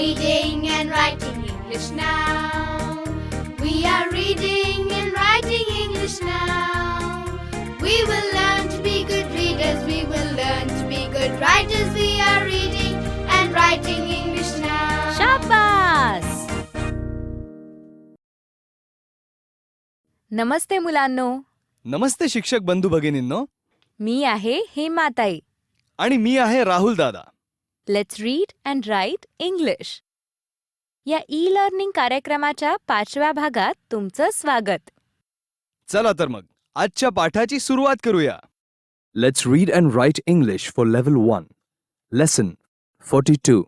reading and writing English now. We are reading and writing English now. We will learn to be good readers. We will learn to be good writers. We are reading and writing English now. शाबास. नमस्ते मुलांनो. नमस्ते शिक्षक बंधू भगिनींनो. मी आहे हेमाताई. आणि मी आहे Rahul Dada. Let's read and write English या e learning कार्यक्रमाच्या 5व्या भागात तुमचं स्वागत. चला तर मग आजच्या पाठाची सुरुवात करूया. Let's read and write English for level 1. Lesson 42.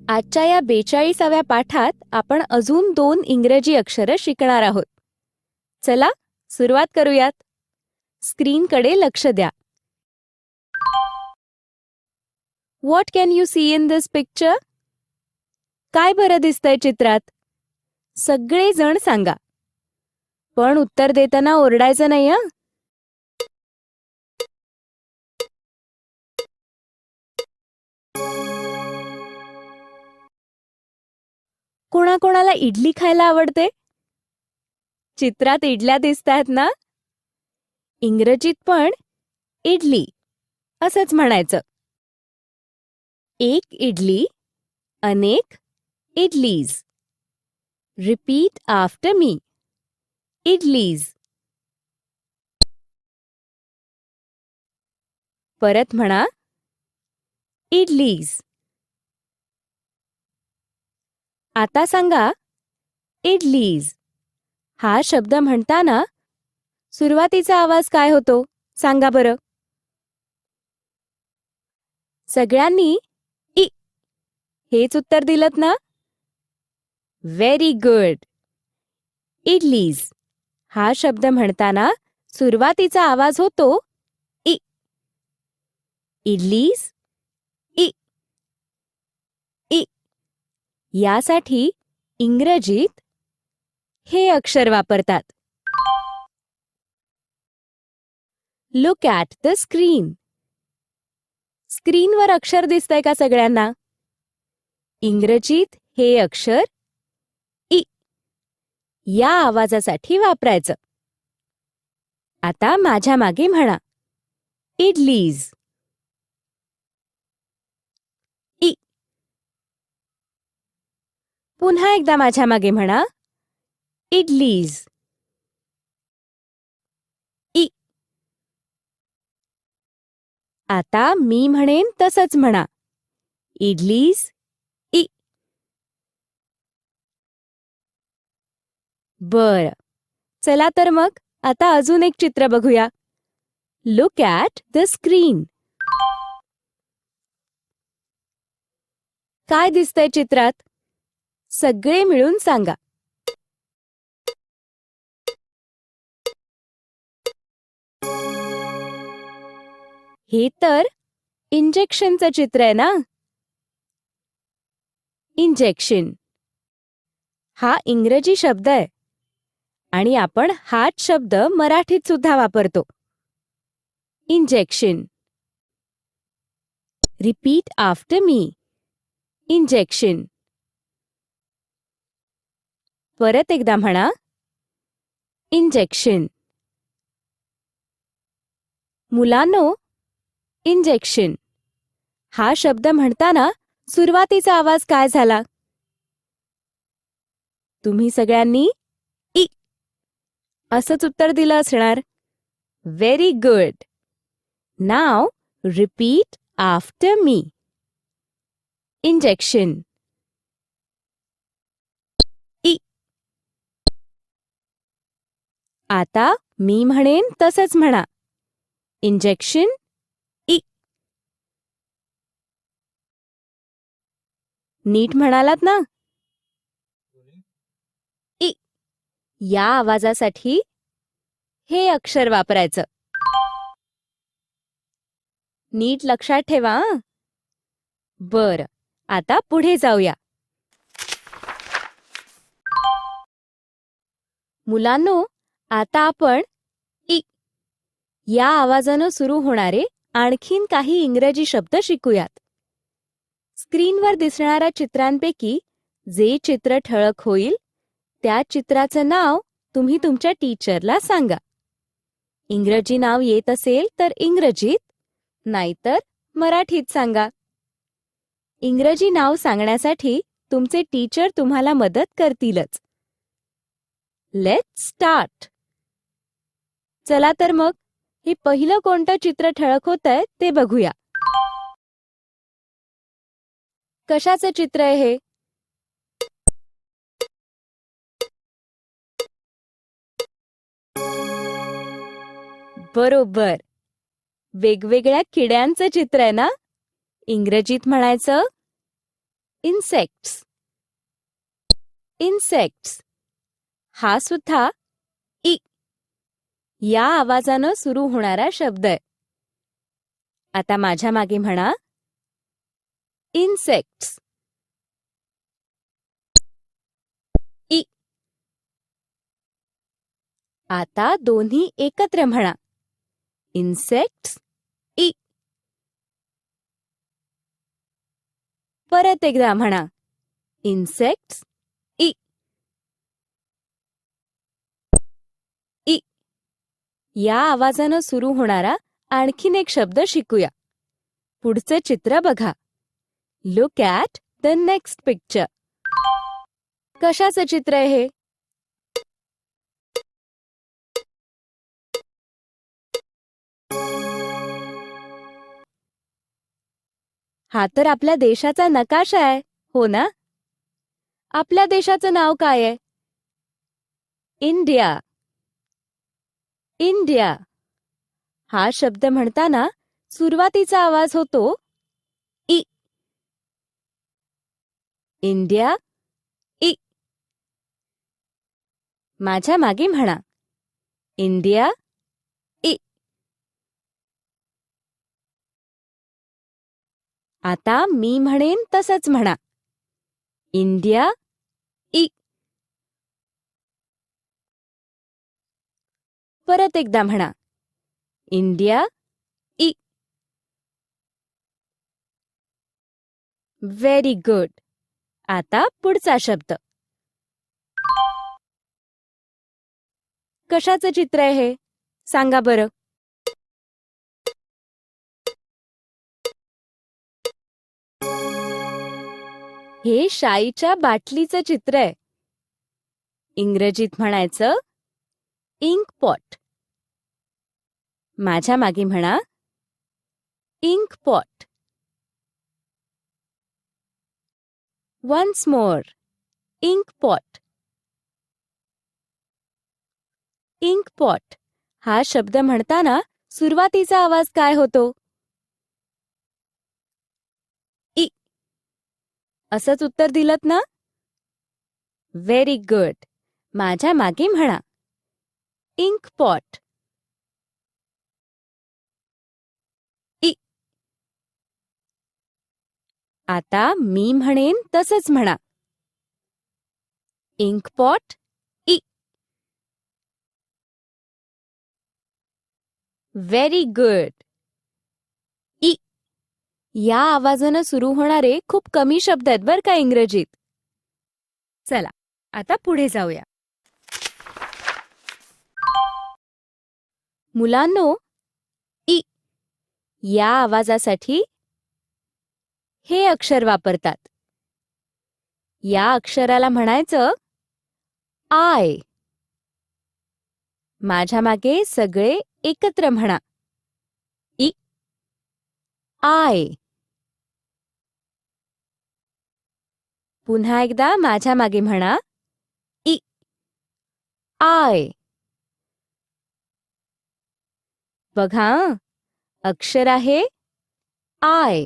आजच्या या 42व्या पाठात आपण अजून 2 इंग्रजी अक्षरं शिकणार आहोत. चला सुरुवात करूयात. स्क्रीनकडे लक्ष द्या. What can you see in this picture? काय बरं दिसतंय चित्रात? सगळे जण सांगा. पण उत्तर देताना ओरडायचं नाही हं. कोणाकोणाला इडली खायला आवडते? चित्रात इडल्या दिसतायत ना? इंग्रजीत पण इडली असंच म्हणायचं. एक इडली, अनेक इडलीज. रिपीट आफ्टर मी. इडलीज. परत म्हणा. इडलीज. आता सांगा इडलीज. हा शब्द म्हणताना सुरुवातीचा आवाज काय होतो सांगा बरं. सगळ्यांनी इ हेच उत्तर दिलत ना? Very good. इडलीज हा शब्द म्हणताना सुरुवातीचा आवाज होतो इ. इडलीज. इ. इ. यासाठी इंग्रजीत हे अक्षर वापरतात. Look at the screen. स्क्रीनवर अक्षर दिसतंय का सगळ्यांना? इंग्रजीत हे अक्षर इ या आवाजासाठी वापरायचं. आता माझ्या मागे म्हणा. इडलीज. इ. पुन्हा एकदा माझ्या मागे म्हणा. इडलीज. इ. आता मी म्हणेन तसंच म्हणा. इडलीज. इ. बरं. चला तर मग आता अजून एक चित्र बघूया. Look at the screen. काय दिसतंय चित्रात? सगळे मिळून सांगा. हे तर इंजेक्शनचं चित्र आहे ना? इंजेक्शन हा इंग्रजी शब्द आहे आणि आपण हाच शब्द मराठीत सुद्धा वापरतो. Injection. Repeat after me. Injection. परत एकदा म्हणा. इंजेक्शन. मुलांनो, इंजेक्शन हा शब्द म्हणताना सुरुवातीचा आवाज काय झाला? तुम्ही सगळ्यांनी इ असंच उत्तर दिलं असणार. Very good. Now repeat after me. Injection. इ. आता मी म्हणेन तसंच म्हणा. इंजेक्शन. इ. नीट म्हणालात ना? इ या आवाजासाठी हे अक्षर वापरायचं. नीट लक्षात ठेवा. बरं, आता पुढे जाऊया. मुलांनो, आता आपण इ या आवाजानं सुरू होणारे आणखीन काही इंग्रजी शब्द शिकूयात. स्क्रीनवर दिसणाऱ्या चित्रांपैकी जे चित्र ठळक होईल त्या चित्राचं नाव तुम्ही तुमच्या टीचरला सांगा. इंग्रजी नाव येत असेल तर इंग्रजीत, नाहीतर मराठीत सांगा. इंग्रजी नाव सांगण्यासाठी तुमचे टीचर तुम्हाला मदत करतीलच. Let's start. चला तर मग हे पहिलं कोणतं चित्र ठळक होतंय ते बघूया. कशाचं चित्र आहे हे? बरोबर, वेगवेगळ्या किड्यांचं चित्र आहे ना? इंग्रजीत म्हणायचं इन्सेक्ट्स. इन्सेक्ट्स हा सुद्धा इ या आवाजानं सुरू होणारा शब्द आहे. आता माझ्या मागे म्हणा इन्सेक्ट्स. इ. आता दोन्ही एकत्र म्हणा इन्सेक्ट्स इ. परत एकदा म्हणा इन्सेक्ट्स इ. इ या आवाजानं सुरू होणारा आणखीन एक शब्द शिकूया. पुढचं चित्र बघा. Look at the next picture. कशाचं चित्र आहे हे? हा तर आपल्या देशाचा नकाशा आहे, हो ना? आपल्या देशाचं नाव काय आहे? इंडिया. इंडिया हा शब्द म्हणताना सुरुवातीचा आवाज होतो इ. इंडिया इ. माझ्या मागे म्हणा इंडिया इ. आता मी म्हणेन तसंच म्हणा इंडिया इ. परत एकदा म्हणा इंडिया इ. Very good. आता पुढचा शब्द. कशाचं चित्र आहे हे? सांगा बरं. हे शाईच्या बाटलीचं चित्र आहे. इंग्रजीत म्हणायचं इंक पॉट. माझ्या मागे म्हणा Inc pot. Once more ink pot. Ink pot हा शब्द म्हणताना सुरुवातीचा आवाज काय होतो? इ. असंच उत्तर दिलत ना? Very good. माझ्या मागे म्हणा इंक पॉट. इ. आता मी म्हणेन तसंच म्हणा इंक पॉट इ. Very good. इ या आवाजानं सुरू होणारे खूप कमी शब्द आहेत बरं का इंग्रजीत. चला आता पुढे जाऊया. मुलांनो, इ या आवाजासाठी हे अक्षर वापरतात. या अक्षराला म्हणायचं आय. माझ्या मागे सगळे एकत्र म्हणा इ. आय. पुन्हा एकदा माझ्या मागे म्हणा इ. आय. बघा, अक्षर आहे आय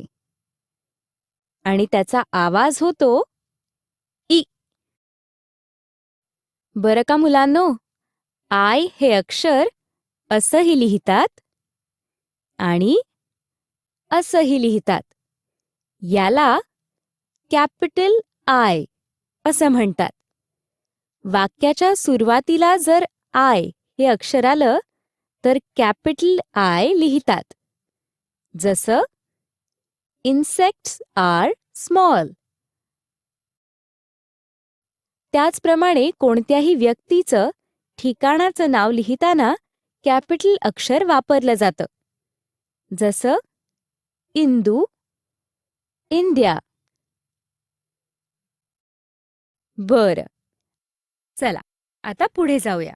आणि त्याचा आवाज होतो इ. बरं का मुलांनो, आय हे अक्षर असंही लिहितात आणि असंही लिहितात. याला कॅपिटल आय असं म्हणतात. वाक्याच्या सुरुवातीला जर आय हे अक्षर आलं तर कॅपिटल आय लिहितात. जसं इन्सेक्ट्स आर स्मॉल. त्याचप्रमाणे कोणत्याही व्यक्तीचं, ठिकाणाचं नाव लिहिताना कॅपिटल अक्षर वापरलं जातं. जसं इंदू, इंडिया. बरं, चला आता पुढे जाऊया.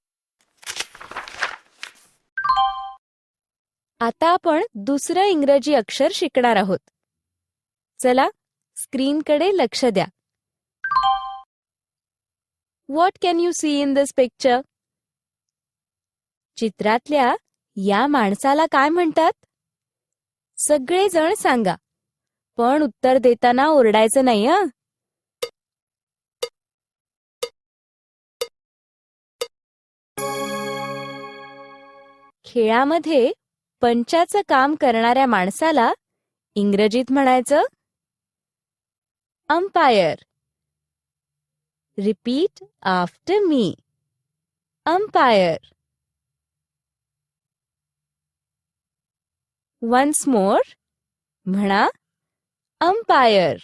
आता आपण दुसरं इंग्रजी अक्षर शिकणार आहोत. चला स्क्रीनकडे लक्ष द्या. What can you see in this picture? चित्रातल्या या माणसाला काय म्हणतात? सगळेजण सांगा, पण उत्तर देताना ओरडायचं नाही हं. खेळामध्ये पंचाचं काम करणाऱ्या माणसाला इंग्रजीत म्हणायचं umpire. Repeat after me. Umpire. Once more. म्हणा अंपायर.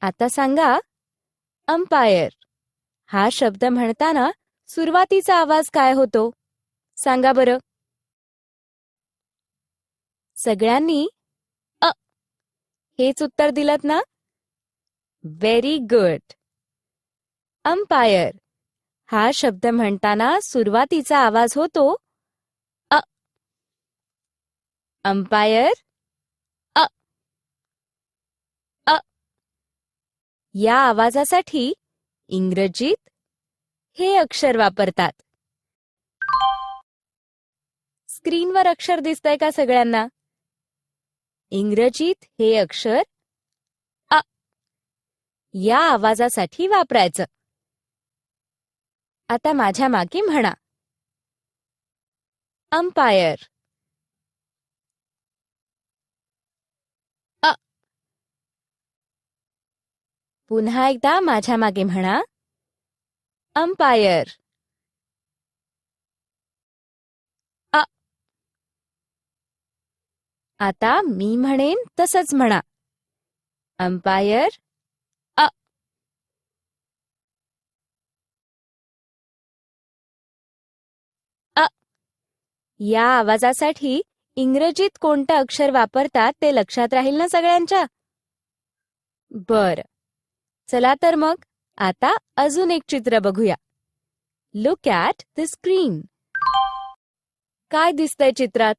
आता सांगा अंपायर हा शब्द म्हणताना सुरुवातीचा आवाज काय होतो? सांगा बरं. सगळ्यांनी अ हेच उत्तर दिलत ना? Very good. अंपायर हा शब्द म्हणताना सुरुवातीचा आवाज होतो अ. अंपायर अ. अ. या आवाजासाठी इंग्रजीत हे अक्षर वापरतात. स्क्रीनवर अक्षर दिसतंय का सगळ्यांना? इंग्रजीत हे अक्षर अ या आवाजासाठी वापरायचं. आता माझ्या मागे म्हणा अंपायर. अ. पुन्हा एकदा माझ्या मागे म्हणा अंपायर. अ. आता मी म्हणेन तसंच म्हणा अंपायर. अ. अ. या आवाजासाठी इंग्रजीत कोणतं अक्षर वापरतात ते लक्षात राहील ना सगळ्यांच्या? बरं, चला तर मग आता अजून एक चित्र बघूया. Look at the screen. काय दिसतंय चित्रात?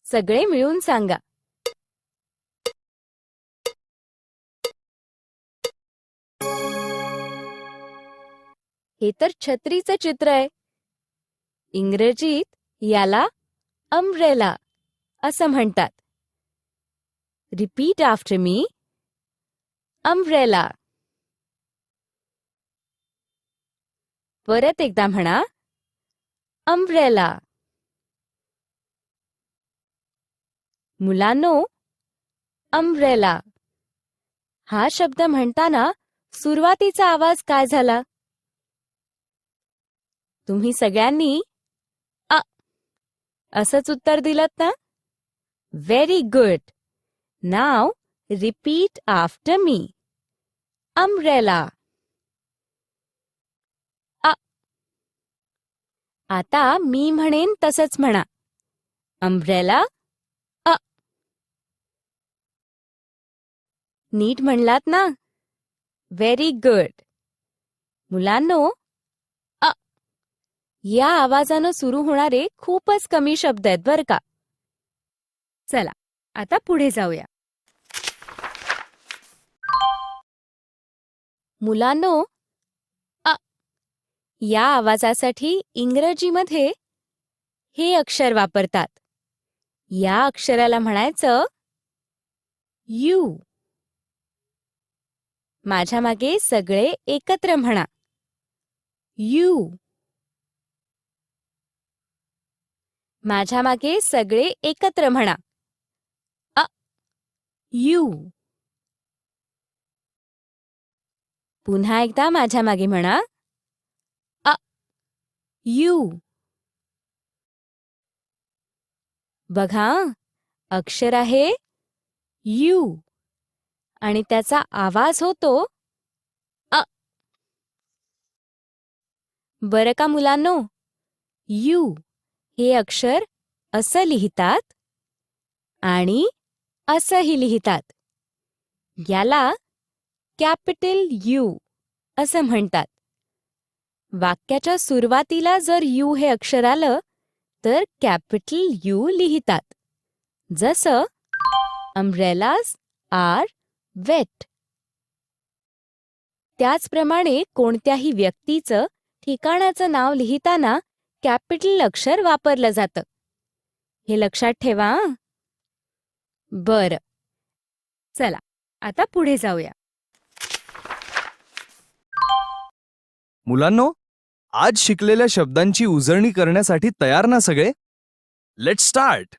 सगळे मिळून सांगा. हे तर छत्रीचं चित्र आहे. इंग्रजीत याला अम्ब्रेला असं म्हणतात. Repeat after me. अम्ब्रेला. परत एकदा म्हणा अम्ब्रेला. मुलांनो, अम्ब्रेला हा शब्द म्हणताना सुरुवातीचा आवाज काय झाला? तुम्ही सगळ्यांनी अ असंच उत्तर दिलत ना? Very good. Now repeat after me. Umbrella. अ. आता मी म्हणेन तसंच म्हणा अम्ब्रेला. अ. नीट म्हणलात ना? Very good. मुलांनो, अ या आवाजानं सुरू होणारे खूपच कमी शब्द आहेत बरं का. चला आता पुढे जाऊया. मुलांनो, अ या आवाजासाठी इंग्रजीमध्ये हे अक्षर वापरतात. या अक्षराला म्हणायचं यू. माझ्या मागे सगळे एकत्र म्हणा यू. माझ्या मागे सगळे एकत्र म्हणा अ यू. पुन्हा एकदा माझ्या मागे म्हणा अ यू. बघा, अक्षर आहे यू आणि त्याचा आवाज होतो अ. बरं का मुलांनो, यू हे अक्षर असं लिहितात आणि असंही लिहितात. याला कॅपिटल यू असं म्हणतात. वाक्याच्या सुरुवातीला जर यू हे अक्षर आलं तर कॅपिटल यू लिहितात. जसं अम्ब्रेलाज आर वेट. त्याचप्रमाणे कोणत्याही व्यक्तीचं, ठिकाणाचं नाव लिहिताना कॅपिटल अक्षर वापरलं जातं. हे लक्षात ठेवा हं. बरं, चला आता पुढे जाऊया. मुलांनो, आज शिकलेल्या शब्दांची उजळणी करण्यासाठी तयार ना सगळे? Let's start.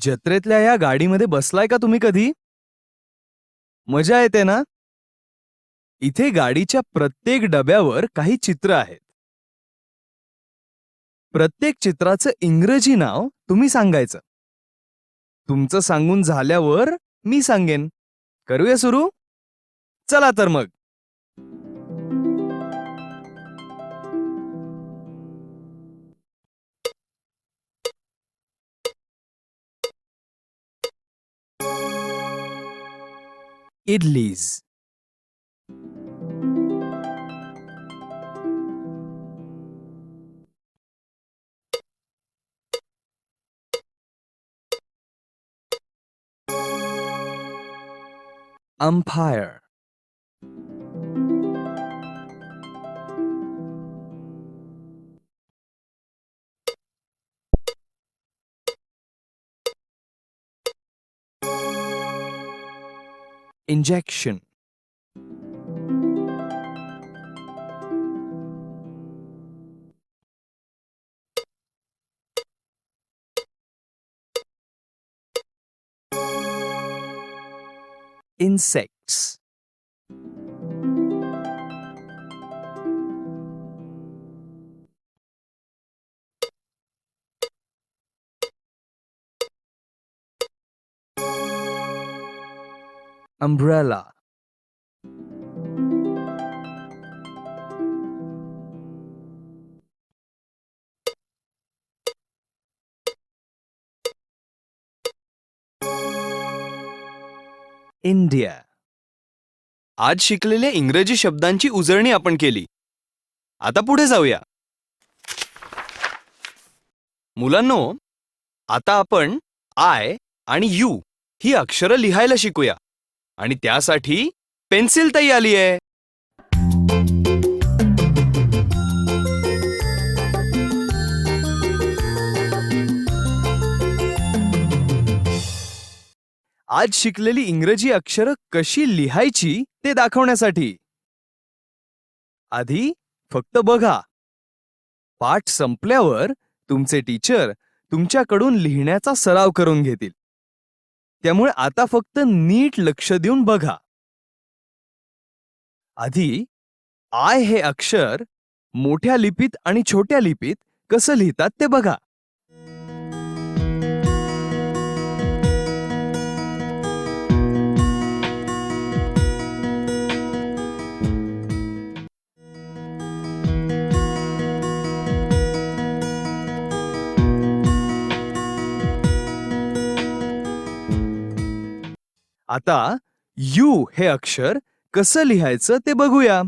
जत्रेतल्या या गाडीमध्ये बसलाय का तुम्ही कधी? मजा येते ना? इथे गाडीच्या प्रत्येक डब्यावर काही चित्र आहेत. प्रत्येक चित्राचं इंग्रजी नाव तुम्ही सांगायचं. तुमचं सांगून झाल्यावर मी सांगेन. करूया सुरू? चला तर मग. Idlis, umpire, injection, insects, umbrella, India. आज शिकलेल्या इंग्रजी शब्दांची उजळणी आपण केली. आता पुढे जाऊया. मुलांनो, आता आपण आय आणि यू ही अक्षरं लिहायला शिकूया. आणि त्यासाठी पेन्सिल ताई आली आहे. आज शिकलेली इंग्रजी अक्षरं कशी लिहायची ते दाखवण्यासाठी. आधी फक्त बघा. पाठ संपल्यावर तुमचे टीचर तुमच्याकडून लिहिण्याचा सराव करून घेतील. त्यामुळे आता फक्त नीट लक्ष देऊन बघा. आधी आय हे अक्षर मोठ्या लिपीत आणि छोट्या लिपीत कसं लिहितात ते बघा. आता यू हे अक्षर कसं लिहायचं ते बघूया.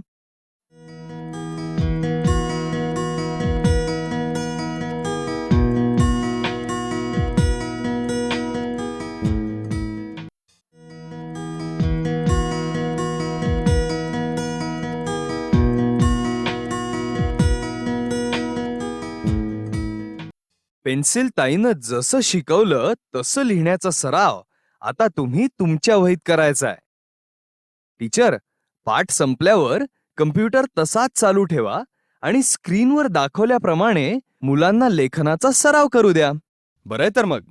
पेन्सिल ताईनं जसं शिकवलं तसं लिहिण्याचा सराव आता तुम्ही तुमच्या वहीत करायचा आहे. टीचर, पाठ संपल्यावर कम्प्युटर तसाच चालू ठेवा आणि स्क्रीनवर दाखवल्याप्रमाणे मुलांना लेखनाचा सराव करू द्या. बरं तर मग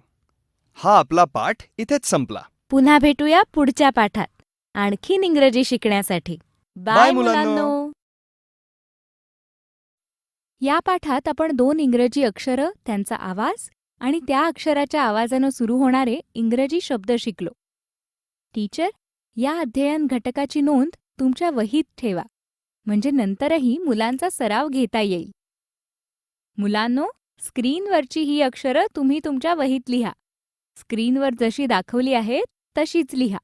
हा आपला पाठ इथेच संपला. पुन्हा भेटूया पुढच्या पाठात आणखीन इंग्रजी शिकण्यासाठी. बाय मुलांनो. मुलांनो. या पाठात आपण 2 इंग्रजी अक्षरं, त्यांचा आवाज आणि त्या अक्षराच्या आवाजानं सुरू होणारे इंग्रजी शब्द शिकलो. टीचर, या अध्ययन घटकाची नोंद तुमच्या वहीत ठेवा, म्हणजे नंतरही मुलांचा सराव घेता येईल. मुलांनो, स्क्रीनवरची ही अक्षरं तुम्ही तुमच्या वहीत लिहा. स्क्रीनवर जशी दाखवली आहेत तशीच लिहा.